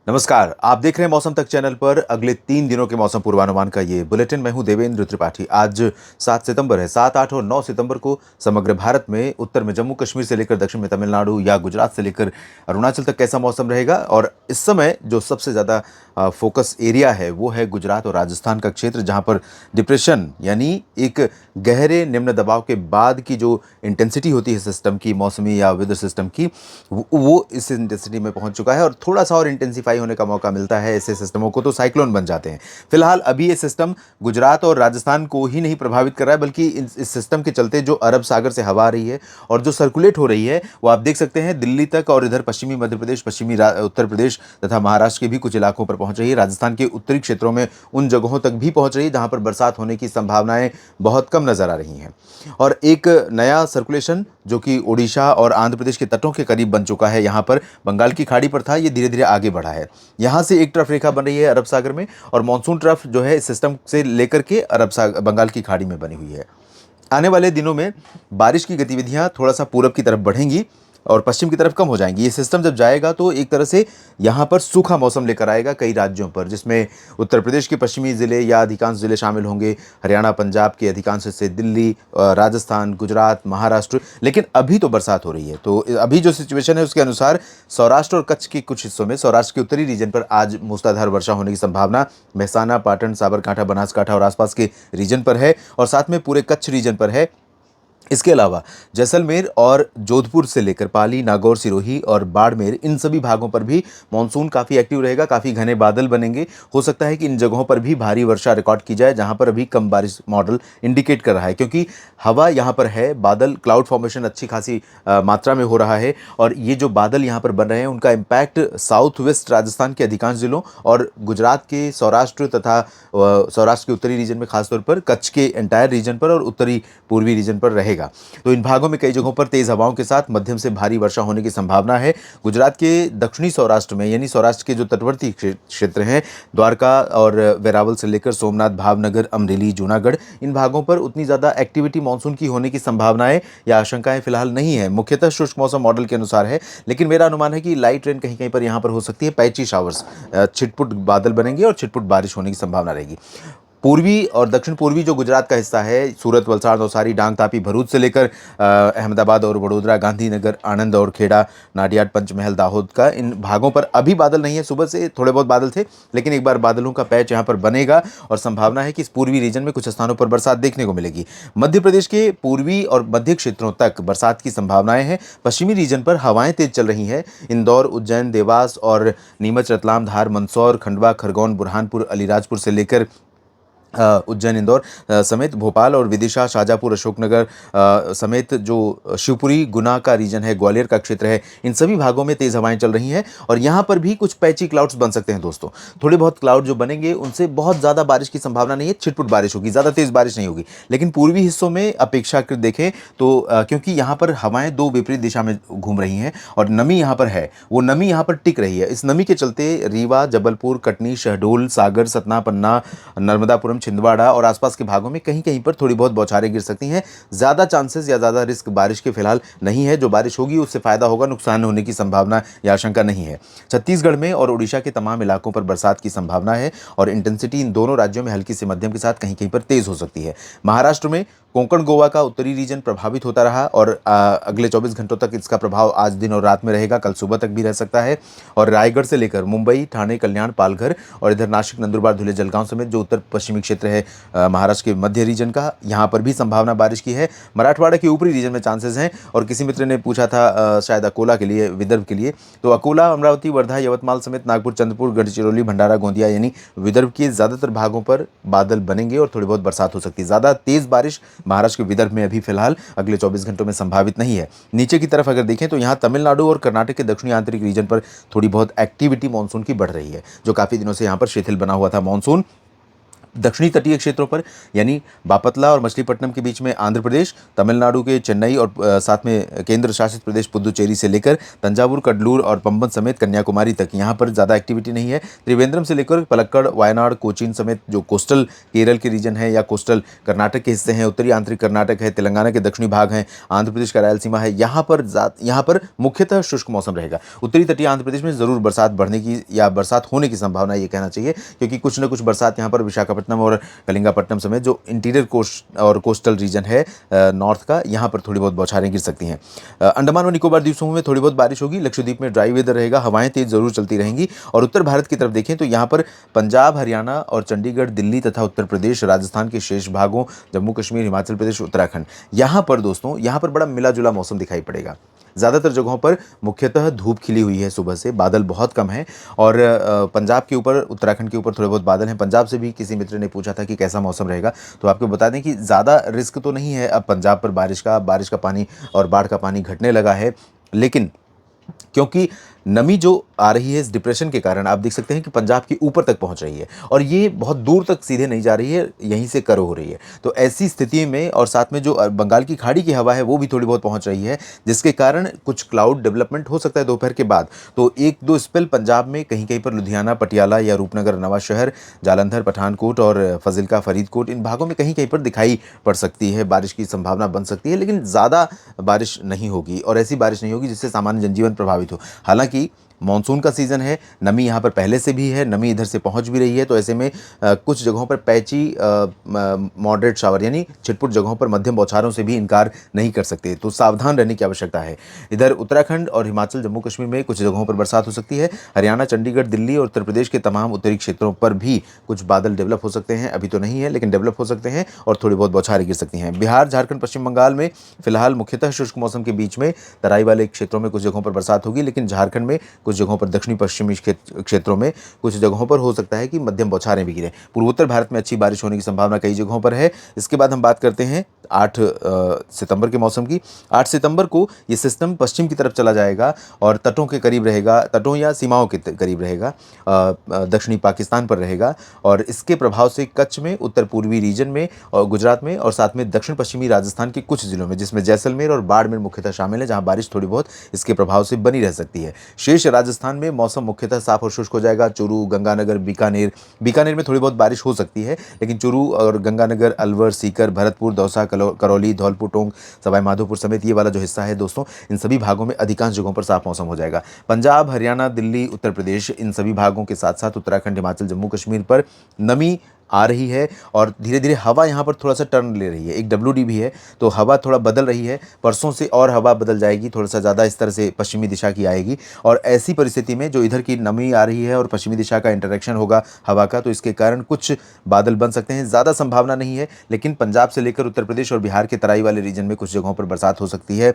नमस्कार, आप देख रहे हैं मौसम तक चैनल पर अगले 3 दिनों के मौसम पूर्वानुमान का ये बुलेटिन। मैं हूं देवेंद्र त्रिपाठी। आज 7 सितंबर है। 7, 8 और 9 सितंबर को समग्र भारत में उत्तर में जम्मू कश्मीर से लेकर दक्षिण में तमिलनाडु या गुजरात से लेकर अरुणाचल तक कैसा मौसम रहेगा। और इस समय जो सबसे ज़्यादा फोकस एरिया है वो है गुजरात और राजस्थान का क्षेत्र, जहाँ पर डिप्रेशन यानी एक गहरे निम्न दबाव के बाद की जो इंटेंसिटी होती है सिस्टम की, मौसमी या वेदर सिस्टम की, वो इस इंटेंसिटी में पहुंच चुका है और थोड़ा सा और इंटेंसिफाई होने का मौका मिलता है ऐसे सिस्टमों को तो साइक्लोन बन जाते हैं। फिलहाल अभी ये सिस्टम गुजरात और राजस्थान को ही नहीं प्रभावित कर रहा है, बल्कि इस सिस्टम के चलते जो अरब सागर से हवा आ रही है और जो सर्कुलेट हो रही है वो आप देख सकते हैं दिल्ली तक, और इधर पश्चिमी मध्य प्रदेश, पश्चिमी उत्तर प्रदेश तथा महाराष्ट्र के भी कुछ इलाकों पर पहुंच रही है। राजस्थान के उत्तरी क्षेत्रों में उन जगहों तक भी पहुंच रही है जहां पर बरसात होने की संभावनाएं बहुत कम नजर आ रही हैं। और एक नया सर्कुलेशन जो कि ओडिशा और आंध्र प्रदेश के तटों के करीब बन चुका है, यहाँ पर बंगाल की खाड़ी पर था, ये धीरे धीरे आगे बढ़ा है। यहाँ से एक ट्रफ रेखा बन रही है अरब सागर में, और मॉनसून ट्रफ जो है इस सिस्टम से लेकर के बंगाल की खाड़ी में बनी हुई है। आने वाले दिनों में बारिश की गतिविधियां थोड़ा सा पूरब की तरफ बढ़ेंगी और पश्चिम की तरफ कम हो जाएंगी। ये सिस्टम जब जाएगा तो एक तरह से यहाँ पर सूखा मौसम लेकर आएगा कई राज्यों पर, जिसमें उत्तर प्रदेश के पश्चिमी ज़िले या अधिकांश ज़िले शामिल होंगे, हरियाणा पंजाब के अधिकांश हिस्से, दिल्ली, राजस्थान, गुजरात, महाराष्ट्र। लेकिन अभी तो बरसात हो रही है, तो अभी जो सिचुएशन है उसके अनुसार सौराष्ट्र और कच्छ के कुछ हिस्सों में, सौराष्ट्र के उत्तरी रीजन पर आज मूसलाधार वर्षा होने की संभावना मेहसाना, पाटन, साबरकांठा, बनासकांठा और आसपास के रीजन पर है, और साथ में पूरे कच्छ रीजन पर है। इसके अलावा जैसलमेर और जोधपुर से लेकर पाली, नागौर, सिरोही और बाड़मेर, इन सभी भागों पर भी मॉनसून काफ़ी एक्टिव रहेगा। काफ़ी घने बादल बनेंगे। हो सकता है कि इन जगहों पर भी भारी वर्षा रिकॉर्ड की जाए जहां पर अभी कम बारिश मॉडल इंडिकेट कर रहा है, क्योंकि हवा यहां पर है, बादल, क्लाउड फॉर्मेशन अच्छी खासी मात्रा में हो रहा है, और ये जो बादल यहां पर बन रहे हैं उनका इम्पैक्ट साउथ वेस्ट राजस्थान के अधिकांश जिलों और गुजरात के सौराष्ट्र तथा सौराष्ट्र के उत्तरी रीजन में, खासतौर पर कच्छ के एंटायर रीजन पर और उत्तरी पूर्वी रीजन पर रहेगा। तो इन भागों में कई जगहों पर तेज हवाओं के साथ मध्यम से भारी वर्षा होने की संभावना है। गुजरात के दक्षिणी सौराष्ट्र में, यानी सौराष्ट्र के जो तटवर्ती क्षेत्र हैं, द्वारका और वेरावल से लेकर सोमनाथ, भावनगर, अमरेली, जूनागढ़, इन भागों पर उतनी ज़्यादा एक्टिविटी मानसून की होने की संभावनाएं या आशंकाएं फिलहाल नहीं है। मुख्यतः शुष्क मौसम मॉडल के अनुसार है, लेकिन मेरा अनुमान है कि लाइट रेन कहीं कहीं पर यहाँ पर हो सकती है, पैची शावर्स, छिटपुट बादल बनेंगे और छिटपुट बारिश होने की संभावना रहेगी। पूर्वी और दक्षिण पूर्वी जो गुजरात का हिस्सा है, सूरत, वलसाड़, नवसारी, डांग, तापी, भरूच से लेकर अहमदाबाद और वडोदरा, गांधीनगर, आणंद और खेड़ा, नाडियाड, पंचमहल, दाहोद का, इन भागों पर अभी बादल नहीं है। सुबह से थोड़े बहुत बादल थे, लेकिन एक बार बादलों का पैच यहाँ पर बनेगा और संभावना है कि इस पूर्वी रीजन में कुछ स्थानों पर बरसात देखने को मिलेगी। मध्य प्रदेश के पूर्वी और मध्य क्षेत्रों तक बरसात की संभावनाएं हैं। पश्चिमी रीजन पर हवाएं तेज चल रही हैं। इंदौर, उज्जैन, देवास और नीमच, रतलाम, धार, मंदसौर, खंडवा, खरगोन, बुरहानपुर, अलीराजपुर से लेकर उज्जैन, इंदौर समेत भोपाल और विदिशा, शाजापुर, अशोकनगर समेत जो शिवपुरी, गुना का रीजन है, ग्वालियर का क्षेत्र है, इन सभी भागों में तेज़ हवाएं चल रही हैं और यहाँ पर भी कुछ पैची क्लाउड्स बन सकते हैं दोस्तों। थोड़े बहुत क्लाउड जो बनेंगे उनसे बहुत ज़्यादा बारिश की संभावना नहीं है, छिटपुट बारिश होगी, ज़्यादा तेज़ बारिश नहीं होगी। लेकिन पूर्वी हिस्सों में अपेक्षाकृत देखें तो क्योंकि यहाँ पर हवाएं दो विपरीत दिशा में घूम रही हैं और नमी यहाँ पर है, वो नमी यहाँ पर टिक रही है। इस नमी के चलते रीवा, जबलपुर, कटनी, शहडोल, सागर, सतना, पन्ना, नर्मदापुरम, छिंदवाड़ा और आसपास के भागों में कहीं कहीं पर थोड़ी बहुत बौछारें गिर सकती हैं। ज़्यादा चांसेस या ज़्यादा रिस्क बारिश के फिलहाल नहीं है। जो बारिश होगी उससे फायदा होगा, नुकसान होने की संभावना या आशंका नहीं है। छत्तीसगढ़ में और उड़ीसा के तमाम इलाकों पर बरसात की संभावना है और इंटेंसिटी इन दोनों राज्यों में हल्की से मध्यम के साथ कहीं कहीं पर तेज हो सकती है। महाराष्ट्र में कोंकण, गोवा का उत्तरी रीजन प्रभावित होता रहा और अगले 24 घंटों तक इसका प्रभाव आज दिन और रात में रहेगा, कल सुबह तक भी रह सकता है। और रायगढ़ से लेकर मुंबई, ठाणे, कल्याण, पालघर और इधर नासिक, नंदुरबार, धुले, जलगांव समेत जो उत्तर पश्चिमी क्षेत्र है महाराष्ट्र के मध्य रीजन का, यहाँ पर भी संभावना बारिश की है। मराठवाड़ा के ऊपरी रीजन में चांसेस हैं। और किसी मित्र ने पूछा था शायद अकोला के लिए, विदर्भ के लिए, तो अकोला, अमरावती, वर्धा, यवतमाल समेत नागपुर, चंद्रपुर, गढ़चिरौली, भंडारा, गोंदिया यानी विदर्भ के ज़्यादातर भागों पर बादल बनेंगे और थोड़ी बहुत बरसात हो सकती है। ज़्यादा तेज़ बारिश महाराष्ट्र के विदर्भ में अभी फिलहाल अगले 24 घंटों में संभावित नहीं है। नीचे की तरफ अगर देखें तो यहाँ तमिलनाडु और कर्नाटक के दक्षिणी आंतरिक रीजन पर थोड़ी बहुत एक्टिविटी मानसून की बढ़ रही है, जो काफ़ी दिनों से यहाँ पर शिथिल बना हुआ था मानसून। दक्षिणी तटीय क्षेत्रों पर यानी बापतला और मछलीपट्टनम के बीच में आंध्र प्रदेश, तमिलनाडु के चेन्नई और साथ में केंद्र शासित प्रदेश पुदुचेरी से लेकर तंजावुर, कडलूर और पंबन समेत कन्याकुमारी तक यहाँ पर ज़्यादा एक्टिविटी नहीं है। त्रिवेंद्रम से लेकर पलक्कड़, वायनाड, कोचीन समेत जो कोस्टल केरल के रीजन है या कोस्टल कर्नाटक के हिस्से हैं, उत्तरी आंतरिक कर्नाटक है, तेलंगाना के दक्षिणी भाग हैं, आंध्र प्रदेश का रायलसीमा है, यहाँ पर मुख्यतः शुष्क मौसम रहेगा। उत्तरी तटीय आंध्र प्रदेश में ज़रूर बरसात बढ़ने की या बरसात होने की संभावना ये कहना चाहिए, क्योंकि कुछ न कुछ बरसात यहाँ पर विशाखापट्टनम और कलिंगापट्टनम समेत जो इंटीरियर कोस्ट और कोस्टल रीजन है नॉर्थ का, यहाँ पर थोड़ी बहुत बौछारें गिर सकती हैं। अंडमान और निकोबार द्वीप समूह में थोड़ी बहुत बारिश होगी। लक्षद्वीप में ड्राई वेदर रहेगा, हवाएं तेज जरूर चलती रहेंगी। और उत्तर भारत की तरफ देखें तो यहाँ पर पंजाब, हरियाणा और चंडीगढ़, दिल्ली तथा उत्तर प्रदेश, राजस्थान के शेष भागों, जम्मू कश्मीर, हिमाचल प्रदेश, उत्तराखंड, यहाँ पर दोस्तों यहाँ पर बड़ा मिला जुला मौसम दिखाई पड़ेगा। ज़्यादातर जगहों पर मुख्यतः धूप खिली हुई है सुबह से, बादल बहुत कम हैं। और पंजाब के ऊपर, उत्तराखंड के ऊपर थोड़े बहुत बादल हैं। पंजाब से भी किसी मित्र ने पूछा था कि कैसा मौसम रहेगा, तो आपको बता दें कि ज़्यादा रिस्क तो नहीं है अब पंजाब पर बारिश का पानी और बाढ़ का पानी घटने लगा है। लेकिन क्योंकि नमी जो आ रही है इस डिप्रेशन के कारण, आप देख सकते हैं कि पंजाब के ऊपर तक पहुंच रही है और ये बहुत दूर तक सीधे नहीं जा रही है, यहीं से करो हो रही है। तो ऐसी स्थिति में और साथ में जो बंगाल की खाड़ी की हवा है वो भी थोड़ी बहुत पहुंच रही है, जिसके कारण कुछ क्लाउड डेवलपमेंट हो सकता है दोपहर के बाद। तो एक दो स्पेल पंजाब में कहीं कहीं पर लुधियाना, पटियाला या रूपनगर, नवांशहर, जालंधर, पठानकोट और फजिल्का, फरीदकोट, इन भागों में कहीं कहीं पर दिखाई पड़ सकती है, बारिश की संभावना बन सकती है। लेकिन ज़्यादा बारिश नहीं होगी और ऐसी बारिश नहीं होगी जिससे सामान्य जनजीवन प्रभावित हो। हालांकि मॉनसून का सीजन है, नमी यहाँ पर पहले से भी है, नमी इधर से पहुँच भी रही है। तो ऐसे में कुछ जगहों पर पैची मॉडरेट शावर यानी छिटपुट जगहों पर मध्यम बौछारों से भी इनकार नहीं कर सकते, तो सावधान रहने की आवश्यकता है। इधर उत्तराखंड और हिमाचल, जम्मू कश्मीर में कुछ जगहों पर बरसात हो सकती है। हरियाणा, चंडीगढ़, दिल्ली और उत्तर प्रदेश के तमाम उत्तरी क्षेत्रों पर भी कुछ बादल डेवलप हो सकते हैं। अभी तो नहीं है लेकिन डेवलप हो सकते हैं और थोड़ी बहुत बौछारें गिर सकती हैं। बिहार, झारखंड, पश्चिम बंगाल में फिलहाल मुख्यतः शुष्क मौसम के बीच में तराई वाले क्षेत्रों में कुछ जगहों पर बरसात होगी, लेकिन झारखंड में कुछ जगहों पर, दक्षिणी पश्चिमी क्षेत्रों में कुछ जगहों पर हो सकता है कि मध्यम बौछारें भी गिरें। पूर्वोत्तर भारत में अच्छी बारिश होने की संभावना कई जगहों पर है। इसके बाद हम बात करते हैं 8 सितंबर के मौसम की। 8 सितंबर को ये सिस्टम पश्चिम की तरफ चला जाएगा और तटों के करीब रहेगा, तटों या सीमाओं के करीब रहेगा, दक्षिणी पाकिस्तान पर रहेगा। और इसके प्रभाव से कच्छ में, उत्तर पूर्वी रीजन में और गुजरात में और साथ में दक्षिण पश्चिमी राजस्थान के कुछ जिलों में, जिसमें जैसलमेर और बाड़मेर मुख्यतः शामिल है, जहां बारिश थोड़ी बहुत इसके प्रभाव से बनी रह सकती है। शेष राजस्थान में मौसम मुख्यतः साफ और शुष्क हो जाएगा। चूरू, गंगानगर, बीकानेर में थोड़ी बहुत बारिश हो सकती है, लेकिन चूरू और गंगानगर, अलवर, सीकर, भरतपुर, दौसा, करौली, धौलपुर, टोंक, सवाई माधोपुर समेत ये वाला जो हिस्सा है दोस्तों, इन सभी भागों में अधिकांश जगहों पर साफ मौसम हो जाएगा। पंजाब, हरियाणा, दिल्ली, उत्तर प्रदेश, इन सभी भागों के साथ साथ उत्तराखंड, हिमाचल, जम्मू कश्मीर पर नमी आ रही है और धीरे धीरे हवा यहाँ पर थोड़ा सा टर्न ले रही है। एक WD भी है, तो हवा थोड़ा बदल रही है। परसों से और हवा बदल जाएगी, थोड़ा सा ज़्यादा इस तरह से पश्चिमी दिशा की आएगी। और ऐसी परिस्थिति में जो इधर की नमी आ रही है और पश्चिमी दिशा का इंटरेक्शन होगा हवा का, तो इसके कारण कुछ बादल बन सकते हैं। ज़्यादा संभावना नहीं है, लेकिन पंजाब से लेकर उत्तर प्रदेश और बिहार के तराई वाले रीजन में कुछ जगहों पर बरसात हो सकती है।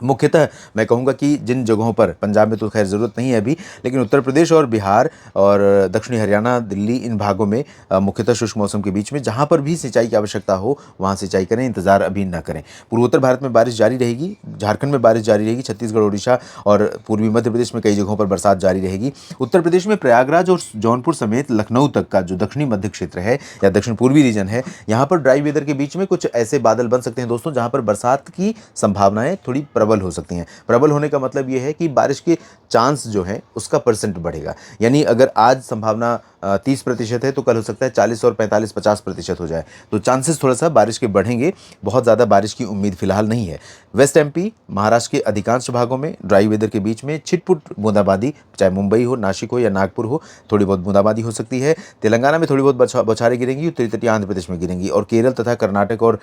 मुख्यतः मैं कहूँगा कि जिन जगहों पर, पंजाब में तो खैर ज़रूरत नहीं है अभी, लेकिन उत्तर प्रदेश और बिहार और दक्षिणी हरियाणा, दिल्ली, इन भागों में मुख्यतः शुष्क मौसम के बीच में जहाँ पर भी सिंचाई की आवश्यकता हो वहाँ सिंचाई करें, इंतजार अभी न करें। पूर्वोत्तर भारत में बारिश जारी रहेगी, झारखंड में बारिश जारी रहेगी, छत्तीसगढ़, ओडिशा और पूर्वी मध्य प्रदेश में कई जगहों पर बरसात जारी रहेगी। उत्तर प्रदेश में प्रयागराज और जौनपुर समेत लखनऊ तक का जो दक्षिणी मध्य क्षेत्र है या दक्षिण पूर्वी रीजन है, यहाँ पर ड्राई वेदर के बीच में कुछ ऐसे बादल बन सकते हैं दोस्तों, जहाँ पर बरसात की संभावनाएं थोड़ी प्रबल हो सकती हैं। प्रबल होने का मतलब यह है कि बारिश के चांस जो है उसका परसेंट बढ़ेगा। यानी अगर आज संभावना 30% है तो कल हो सकता है 40 और 45-50% हो जाए, तो चांसेस थोड़ा सा बारिश के बढ़ेंगे। बहुत ज़्यादा बारिश की उम्मीद फिलहाल नहीं है। वेस्ट MP, महाराष्ट्र के अधिकांश भागों में ड्राई वेदर के बीच में छिटपुट बूंदाबांदी, चाहे मुंबई हो, नासिक हो या नागपुर हो, थोड़ी बहुत बूंदाबांदी हो सकती है। तेलंगाना में थोड़ी बहुत बौछारें गिरेंगी, उत्तरी तटीय आंध्र प्रदेश में गिरेंगी और केरल तथा कर्नाटक और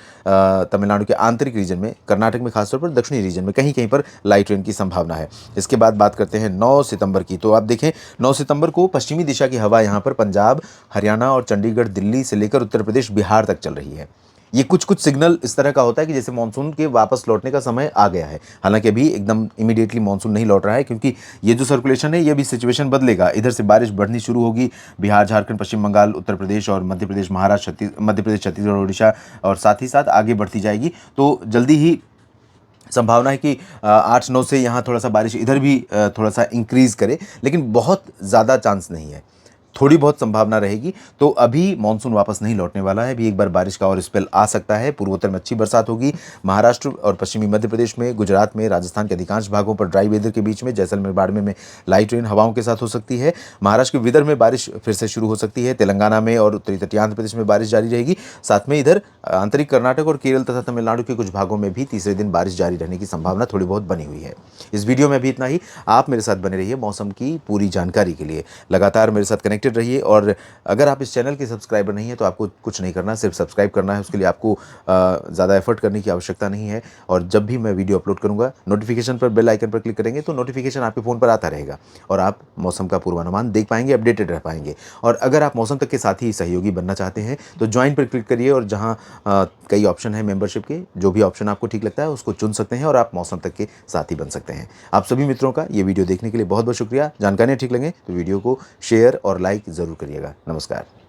तमिलनाडु के आंतरिक रीजन में, कर्नाटक में खासतौर पर दक्षिणी रीजन में कहीं कहीं पर लाइट रेन की संभावना है। इसके बाद बात करते हैं 9 सितंबर की। तो आप देखें 9 सितंबर को पश्चिमी दिशा की हवा यहाँ पर पंजाब, हरियाणा और चंडीगढ़, दिल्ली से लेकर उत्तर प्रदेश, बिहार तक चल रही है। ये कुछ सिग्नल इस तरह का होता है कि जैसे मानसून के वापस लौटने का समय आ गया है। हालांकि अभी एकदम इमीडिएटली मानसून नहीं लौट रहा है, क्योंकि ये जो सर्कुलेशन है ये भी सिचुएशन बदलेगा। इधर से बारिश बढ़नी शुरू होगी, बिहार, झारखंड, पश्चिम बंगाल, उत्तर प्रदेश और मध्य प्रदेश, महाराष्ट्र, मध्य प्रदेश, छत्तीसगढ़, उड़ीसा और साथ ही साथ आगे बढ़ती जाएगी। तो जल्दी ही संभावना है कि 8-9 से यहाँ थोड़ा सा बारिश इधर भी थोड़ा सा इंक्रीज़ करे, लेकिन बहुत ज़्यादा चांस नहीं है। थोड़ी बहुत संभावना रहेगी। तो अभी मानसून वापस नहीं लौटने वाला है, अभी एक बार बारिश का और स्पेल आ सकता है। पूर्वोत्तर में अच्छी बरसात होगी, महाराष्ट्र और पश्चिमी मध्य प्रदेश में, गुजरात में, राजस्थान के अधिकांश भागों पर ड्राई वेदर के बीच में, जैसलमेर बाड़मेर में लाइट रेन हवाओं के साथ हो सकती है। महाराष्ट्र के विदर्भ में बारिश फिर से शुरू हो सकती है, तेलंगाना में और उत्तरी तटीय आंध्र प्रदेश में बारिश जारी रहेगी। साथ में इधर आंतरिक कर्नाटक और केरल तथा तमिलनाडु के कुछ भागों में भी तीसरे दिन बारिश जारी रहने की संभावना थोड़ी बहुत बनी हुई है। इस वीडियो में भी इतना ही। आप मेरे साथ बने रहिए मौसम की पूरी जानकारी के लिए, लगातार मेरे साथ कनेक्टेड रहिए। और अगर आप इस चैनल के सब्सक्राइबर नहीं है तो आपको कुछ नहीं करना, सिर्फ सब्सक्राइब करना है। उसके लिए आपको ज़्यादा एफर्ट करने की आवश्यकता नहीं है। और जब भी मैं वीडियो अपलोड करूँगा, नोटिफिकेशन पर बेल आइकन पर क्लिक करेंगे तो नोटिफिकेशन आपके फ़ोन पर आता रहेगा और आप मौसम का पूर्वानुमान देख पाएंगे, अपडेटेड रह पाएंगे। और अगर आप मौसम तक के साथ ही सहयोगी बनना चाहते हैं तो ज्वाइन पर क्लिक करिए और जहाँ कई ऑप्शन है मेंबरशिप के, जो भी ऑप्शन आपको ठीक लगता है उसको चुन सकते हैं और आप मौसम तक के साथ ही बन सकते हैं। आप सभी मित्रों का ये वीडियो देखने के लिए बहुत बहुत शुक्रिया। जानकारियाँ ठीक लगे तो वीडियो को शेयर और लाइक ज़रूर करिएगा। नमस्कार।